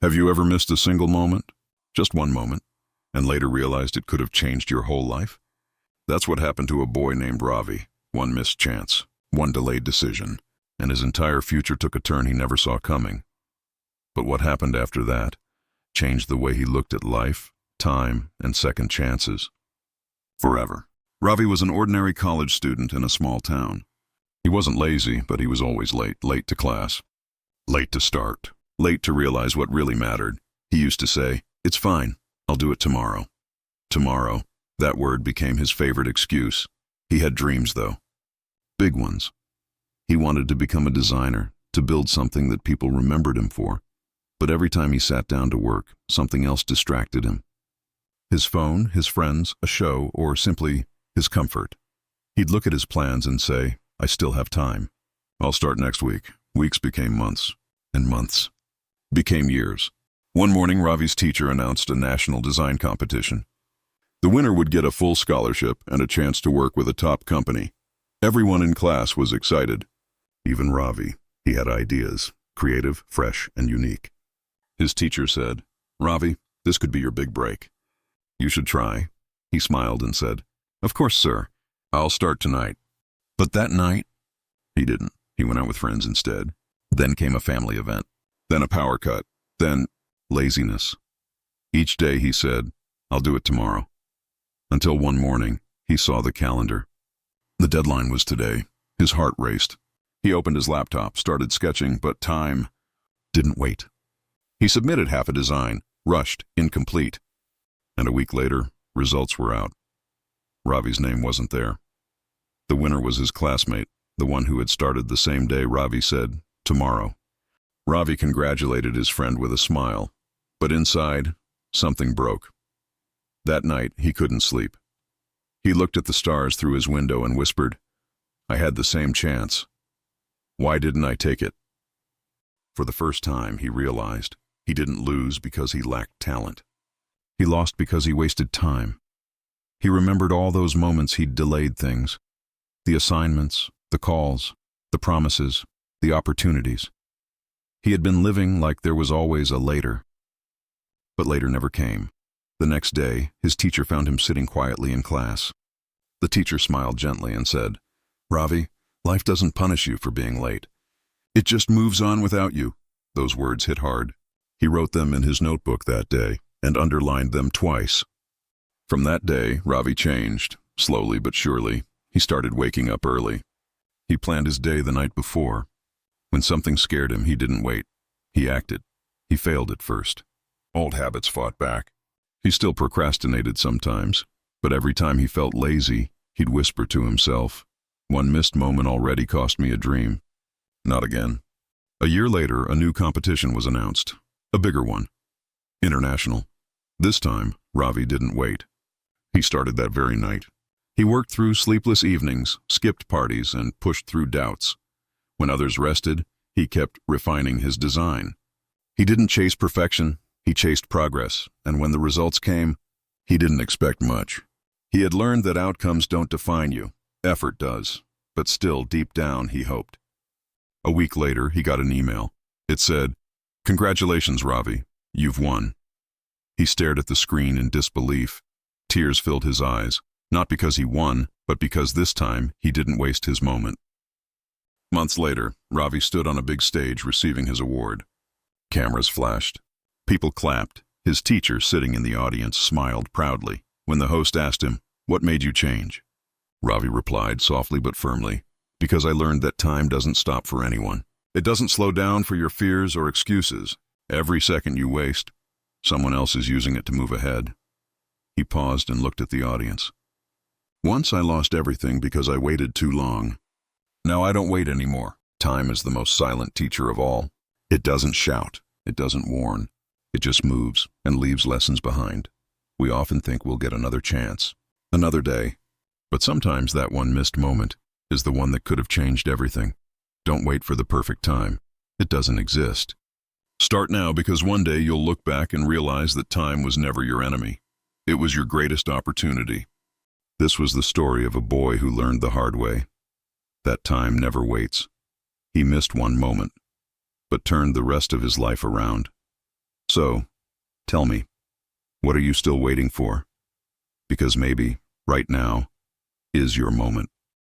Have you ever missed a single moment? Just one moment, and later realized it could have changed your whole life? That's what happened to a boy named Ravi. One missed chance, one delayed decision, and his entire future took a turn he never saw coming. But what happened after that changed the way he looked at life, time, and second chances. Forever. Ravi was an ordinary college student in a small town. He wasn't lazy, but he was always late. Late to class. Late to start. Late to realize what really mattered. He used to say, "It's fine, I'll do it tomorrow." Tomorrow, that word became his favorite excuse. He had dreams, though. Big ones. He wanted to become a designer, to build something that people remembered him for. But every time he sat down to work, something else distracted him. His phone, his friends, a show, or simply his comfort. He'd look at his plans and say, "I still have time. I'll start next week." Weeks became months, and months became years. One morning, Ravi's teacher announced a national design competition. The winner would get a full scholarship and a chance to work with a top company. Everyone in class was excited. Even Ravi. He had ideas, creative, fresh, and unique. His teacher said, "Ravi, this could be your big break. You should try." He smiled and said, "Of course, sir. I'll start tonight." But that night, he didn't. He went out with friends instead. Then came a family event. Then a power cut. Then laziness. Each day he said, "I'll do it tomorrow." Until one morning, he saw the calendar. The deadline was today. His heart raced. He opened his laptop, started sketching, but time didn't wait. He submitted half a design, rushed, incomplete. And a week later, results were out. Ravi's name wasn't there. The winner was his classmate, the one who had started the same day Ravi said, "Tomorrow." Ravi congratulated his friend with a smile, but inside, something broke. That night, he couldn't sleep. He looked at the stars through his window and whispered, "I had the same chance. Why didn't I take it?" For the first time, he realized he didn't lose because he lacked talent. He lost because he wasted time. He remembered all those moments he'd delayed things. The assignments, the calls, the promises, the opportunities. He had been living like there was always a later. But later never came. The next day, his teacher found him sitting quietly in class. The teacher smiled gently and said, "Ravi, life doesn't punish you for being late. It just moves on without you." Those words hit hard. He wrote them in his notebook that day and underlined them twice. From that day, Ravi changed. Slowly but surely, he started waking up early. He planned his day the night before. When something scared him, he didn't wait. He acted. He failed at first. Old habits fought back. He still procrastinated sometimes, but every time he felt lazy, he'd whisper to himself, "One missed moment already cost me a dream. Not again." A year later, a new competition was announced. A bigger one. International. This time, Ravi didn't wait. He started that very night. He worked through sleepless evenings, skipped parties, and pushed through doubts. When others rested, he kept refining his design. He didn't chase perfection, he chased progress, and when the results came, he didn't expect much. He had learned that outcomes don't define you, effort does, but still, deep down, he hoped. A week later, he got an email. It said, "Congratulations, Ravi, you've won." He stared at the screen in disbelief. Tears filled his eyes, not because he won, but because this time he didn't waste his moment. Months later, Ravi stood on a big stage receiving his award. Cameras flashed. People clapped. His teacher, sitting in the audience, smiled proudly. When the host asked him, "What made you change?" Ravi replied softly but firmly, "Because I learned that time doesn't stop for anyone. It doesn't slow down for your fears or excuses. Every second you waste, someone else is using it to move ahead." He paused and looked at the audience. "Once I lost everything because I waited too long. Now I don't wait anymore. Time is the most silent teacher of all. It doesn't shout. It doesn't warn. It just moves and leaves lessons behind. We often think we'll get another chance, another day. But sometimes that one missed moment is the one that could have changed everything. Don't wait for the perfect time. It doesn't exist. Start now, because one day you'll look back and realize that time was never your enemy. It was your greatest opportunity. This was the story of a boy who learned the hard way that time never waits. He missed one moment, but turned the rest of his life around. So, tell me, what are you still waiting for? Because maybe, right now, is your moment.